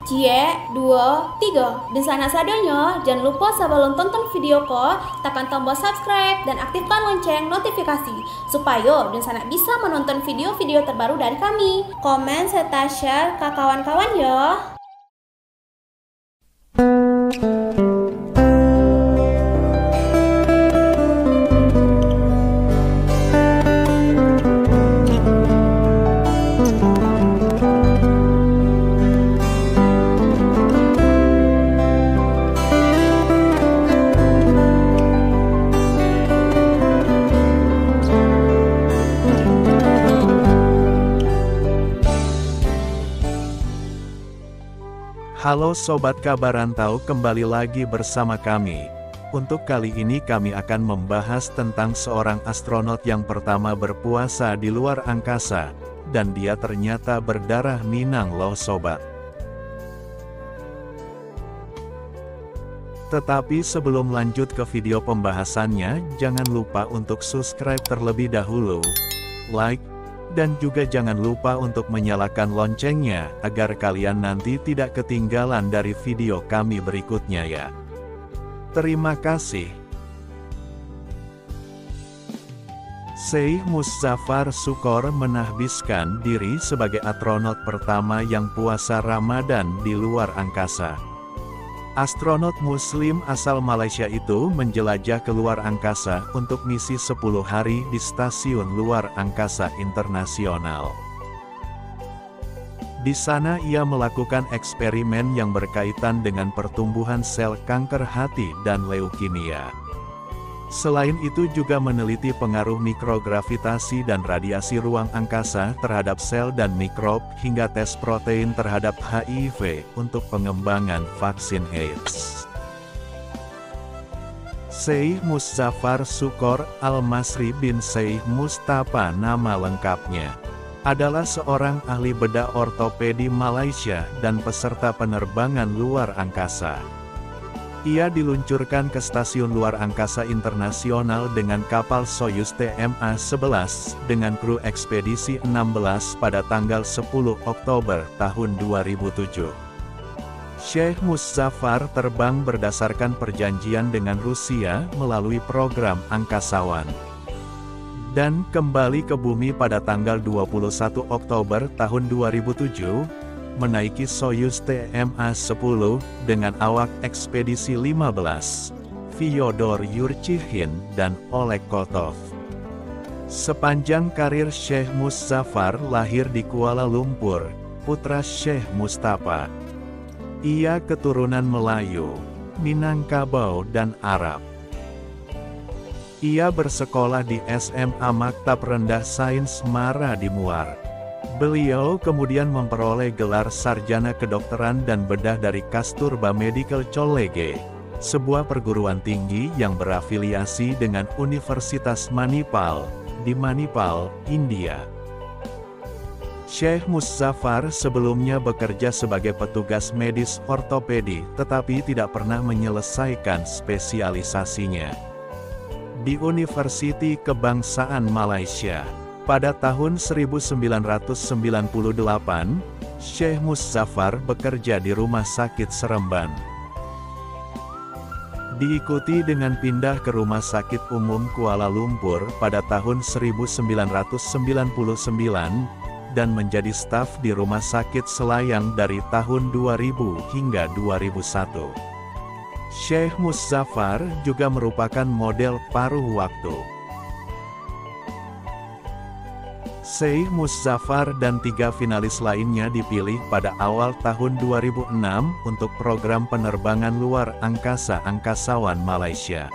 Cie, dua, tiga. Dan sana sadanya, jangan lupa sebelum tonton video ko, tekan tombol subscribe dan aktifkan lonceng notifikasi supaya dan sana bisa menonton video-video terbaru dari kami. Komen serta share ke kawan-kawan ya. Halo Sobat Kabar Rantau, kembali lagi bersama kami. Untuk kali ini kami akan membahas tentang seorang astronot yang pertama berpuasa di luar angkasa, dan dia ternyata berdarah Minang loh Sobat. Tetapi sebelum lanjut ke video pembahasannya, jangan lupa untuk subscribe terlebih dahulu, like, dan juga jangan lupa untuk menyalakan loncengnya, agar kalian nanti tidak ketinggalan dari video kami berikutnya ya. Terima kasih. Syekh Muzaffar Shukor menahbiskan diri sebagai astronot pertama yang puasa Ramadan di luar angkasa. Astronot Muslim asal Malaysia itu menjelajah ke luar angkasa untuk misi 10 hari di Stasiun Luar Angkasa Internasional. Di sana ia melakukan eksperimen yang berkaitan dengan pertumbuhan sel kanker hati dan leukemia. Selain itu juga meneliti pengaruh mikrogravitasi dan radiasi ruang angkasa terhadap sel dan mikrob hingga tes protein terhadap HIV untuk pengembangan vaksin AIDS. Syekh Muzaffar Shukor Al-Masri bin Syekh Mustafa nama lengkapnya adalah seorang ahli bedah ortopedi Malaysia dan peserta penerbangan luar angkasa. Ia diluncurkan ke Stasiun Luar Angkasa Internasional dengan kapal Soyuz TMA-11 dengan kru ekspedisi 16 pada tanggal 10 Oktober tahun 2007. Syekh Muzaffar terbang berdasarkan perjanjian dengan Rusia melalui program Angkasawan, dan kembali ke bumi pada tanggal 21 Oktober tahun 2007, menaiki Soyuz TMA-10 dengan awak ekspedisi 15, Fyodor Yurchikhin dan Oleg Kotov. Sepanjang karir Syekh Muzaffar lahir di Kuala Lumpur, putra Syekh Mustafa. Ia keturunan Melayu, Minangkabau dan Arab. Ia bersekolah di SMA Maktab Rendah Sains Mara di Muar. Beliau kemudian memperoleh gelar sarjana kedokteran dan bedah dari Kasturba Medical College, sebuah perguruan tinggi yang berafiliasi dengan Universitas Manipal, di Manipal, India. Syekh Muzaffar sebelumnya bekerja sebagai petugas medis ortopedi, tetapi tidak pernah menyelesaikan spesialisasinya di Universiti Kebangsaan Malaysia. Pada tahun 1998, Syekh Muzaffar bekerja di Rumah Sakit Seremban. Diikuti dengan pindah ke Rumah Sakit Umum Kuala Lumpur pada tahun 1999, dan menjadi staf di Rumah Sakit Selayang dari tahun 2000 hingga 2001. Syekh Muzaffar juga merupakan model paruh waktu. Syekh Muzaffar dan 3 finalis lainnya dipilih pada awal tahun 2006 untuk program penerbangan luar angkasa Angkasawan Malaysia.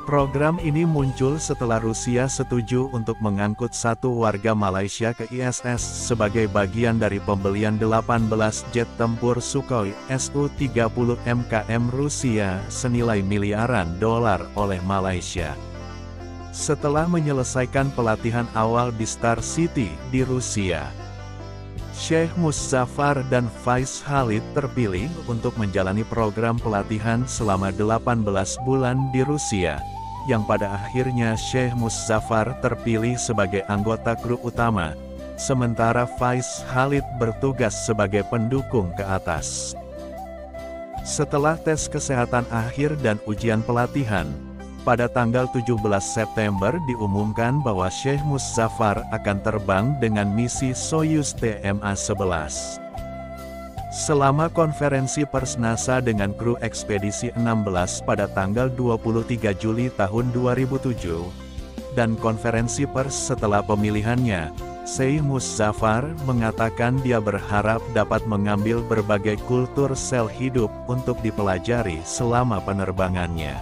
Program ini muncul setelah Rusia setuju untuk mengangkut satu warga Malaysia ke ISS sebagai bagian dari pembelian 18 jet tempur Sukhoi Su-30 MKM Rusia senilai miliaran dolar oleh Malaysia. Setelah menyelesaikan pelatihan awal di Star City di Rusia, Syekh Muzaffar dan Faiz Khalid terpilih untuk menjalani program pelatihan selama 18 bulan di Rusia, yang pada akhirnya Syekh Muzaffar terpilih sebagai anggota kru utama, sementara Faiz Khalid bertugas sebagai pendukung ke atas. Setelah tes kesehatan akhir dan ujian pelatihan, pada tanggal 17 September diumumkan bahwa Sheikh Muzaffar akan terbang dengan misi Soyuz TMA-11. Selama konferensi pers NASA dengan kru ekspedisi 16 pada tanggal 23 Juli tahun 2007, dan konferensi pers setelah pemilihannya, Sheikh Muzaffar mengatakan dia berharap dapat mengambil berbagai kultur sel hidup untuk dipelajari selama penerbangannya.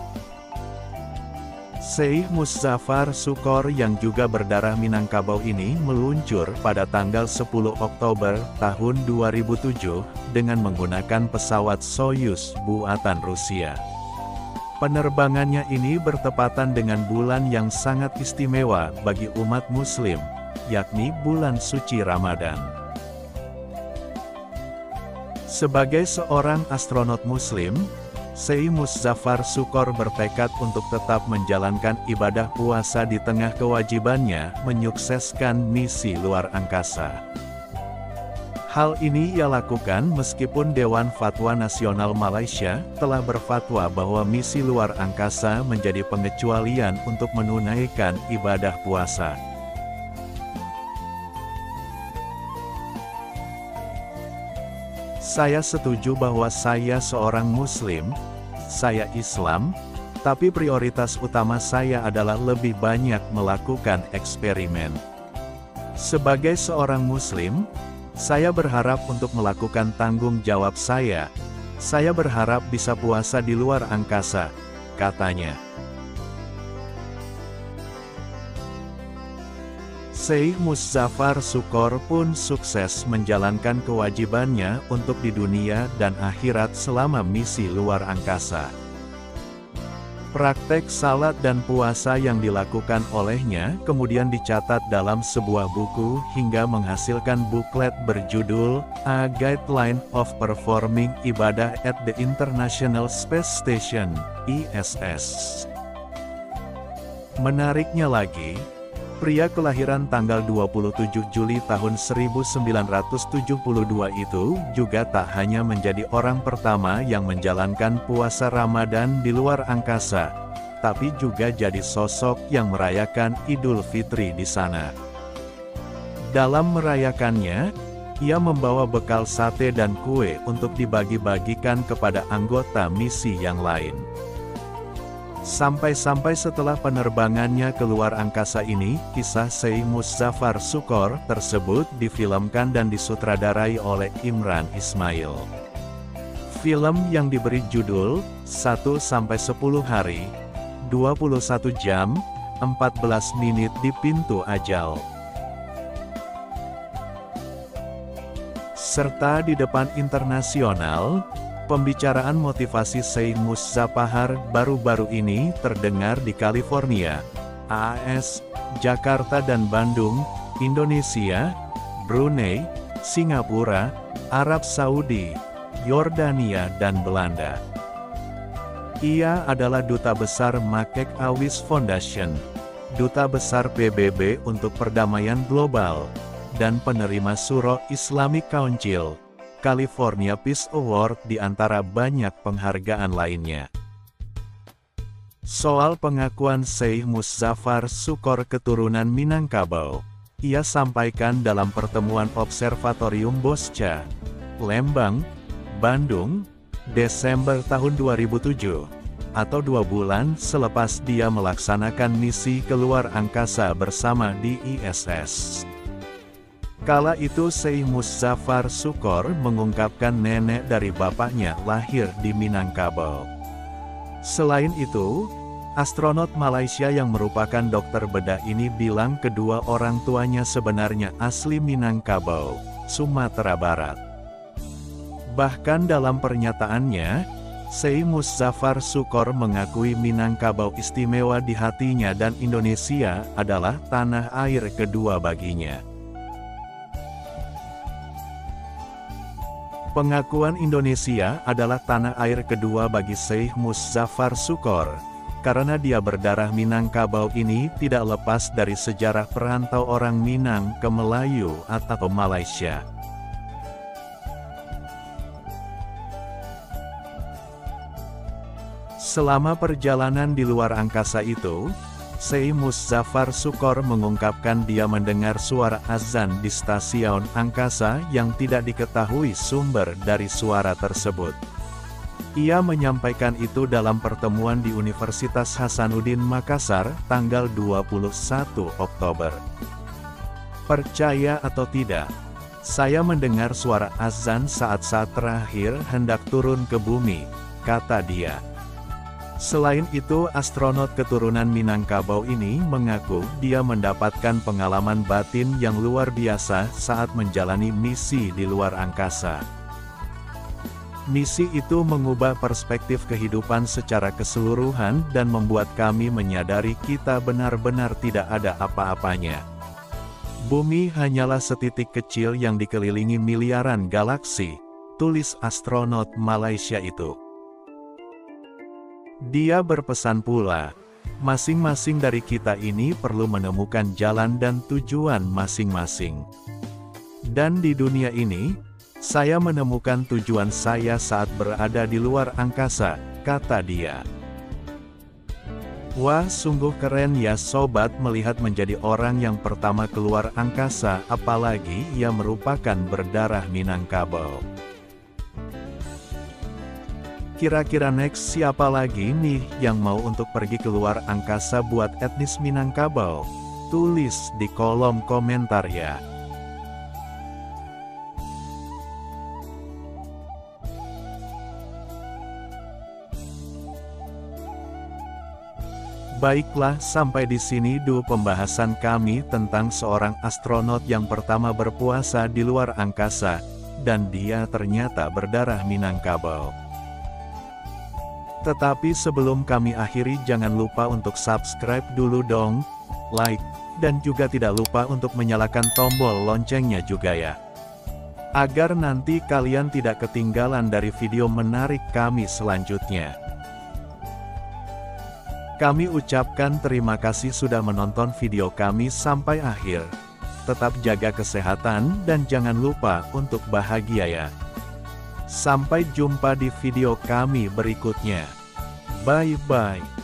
Sheikh Muzaffar Shukor yang juga berdarah Minangkabau ini meluncur pada tanggal 10 Oktober tahun 2007 dengan menggunakan pesawat Soyuz buatan Rusia. Penerbangannya ini bertepatan dengan bulan yang sangat istimewa bagi umat Muslim, yakni bulan suci Ramadan. Sebagai seorang astronot Muslim, Sheikh Muzaffar Shukor bertekad untuk tetap menjalankan ibadah puasa di tengah kewajibannya menyukseskan misi luar angkasa. Hal ini ia lakukan meskipun Dewan Fatwa Nasional Malaysia telah berfatwa bahwa misi luar angkasa menjadi pengecualian untuk menunaikan ibadah puasa. Saya setuju bahwa saya seorang Muslim, saya Islam, tapi prioritas utama saya adalah lebih banyak melakukan eksperimen. Sebagai seorang Muslim, saya berharap untuk melakukan tanggung jawab saya. Saya berharap bisa puasa di luar angkasa, katanya. Sheikh Muzaffar Shukor pun sukses menjalankan kewajibannya untuk di dunia dan akhirat selama misi luar angkasa. Praktek salat dan puasa yang dilakukan olehnya kemudian dicatat dalam sebuah buku hingga menghasilkan buklet berjudul A Guideline of Performing Ibadah at the International Space Station, ISS. Menariknya lagi, pria kelahiran tanggal 27 Juli tahun 1972 itu juga tak hanya menjadi orang pertama yang menjalankan puasa Ramadan di luar angkasa, tapi juga jadi sosok yang merayakan Idul Fitri di sana. Dalam merayakannya, ia membawa bekal sate dan kue untuk dibagi-bagikan kepada anggota misi yang lain. Sampai-sampai setelah penerbangannya ke luar angkasa ini, kisah Sheikh Muzaffar Shukor tersebut difilmkan dan disutradarai oleh Imran Ismail. Film yang diberi judul 1-10 hari, 21 jam, 14 menit di Pintu Ajal. Serta di depan internasional, pembicaraan motivasi Sheikh Muzaffar baru-baru ini terdengar di California, AS, Jakarta dan Bandung, Indonesia, Brunei, Singapura, Arab Saudi, Yordania dan Belanda. Ia adalah Duta Besar Makek Awis Foundation, Duta Besar PBB untuk Perdamaian Global, dan penerima Surah Islamic Council, California Peace Award di antara banyak penghargaan lainnya. Soal pengakuan Sheikh Muzaffar Shukor keturunan Minangkabau, ia sampaikan dalam pertemuan Observatorium Bosca, Lembang, Bandung, Desember tahun 2007, atau 2 bulan selepas dia melaksanakan misi keluar angkasa bersama di ISS. Kala itu Sheikh Muzaffar Shukor mengungkapkan nenek dari bapaknya lahir di Minangkabau. Selain itu, astronot Malaysia yang merupakan dokter bedah ini bilang kedua orang tuanya sebenarnya asli Minangkabau, Sumatera Barat. Bahkan dalam pernyataannya, Sheikh Muzaffar Shukor mengakui Minangkabau istimewa di hatinya dan Indonesia adalah tanah air kedua baginya. Pengakuan Indonesia adalah tanah air kedua bagi Sheikh Muzaffar Shukor. karena dia berdarah Minangkabau ini tidak lepas dari sejarah perantau orang Minang ke Melayu atau Malaysia. Selama perjalanan di luar angkasa itu, Syekh Muzaffar Shukor mengungkapkan dia mendengar suara azan di stasiun angkasa yang tidak diketahui sumber dari suara tersebut. Ia menyampaikan itu dalam pertemuan di Universitas Hasanuddin Makassar, tanggal 21 Oktober. Percaya atau tidak, saya mendengar suara azan saat-saat terakhir hendak turun ke bumi, kata dia. Selain itu, astronot keturunan Minangkabau ini mengaku dia mendapatkan pengalaman batin yang luar biasa saat menjalani misi di luar angkasa. Misi itu mengubah perspektif kehidupan secara keseluruhan dan membuat kami menyadari kita benar-benar tidak ada apa-apanya. Bumi hanyalah setitik kecil yang dikelilingi miliaran galaksi, tulis astronot Malaysia itu. Dia berpesan pula, masing-masing dari kita ini perlu menemukan jalan dan tujuan masing-masing. Dan di dunia ini, saya menemukan tujuan saya saat berada di luar angkasa, kata dia. Wah, sungguh keren ya sobat melihat menjadi orang yang pertama keluar angkasa, apalagi ia merupakan berdarah Minangkabau. Kira-kira next siapa lagi nih yang mau untuk pergi keluar angkasa buat etnis Minangkabau? Tulis di kolom komentar ya. Baiklah, sampai di sini dulu pembahasan kami tentang seorang astronot yang pertama berpuasa di luar angkasa, dan dia ternyata berdarah Minangkabau. Tetapi sebelum kami akhiri, jangan lupa untuk subscribe dulu dong, like, dan juga tidak lupa untuk menyalakan tombol loncengnya juga ya. Agar nanti kalian tidak ketinggalan dari video menarik kami selanjutnya. Kami ucapkan terima kasih sudah menonton video kami sampai akhir. Tetap jaga kesehatan dan jangan lupa untuk bahagia ya. Sampai jumpa di video kami berikutnya. Bye-bye.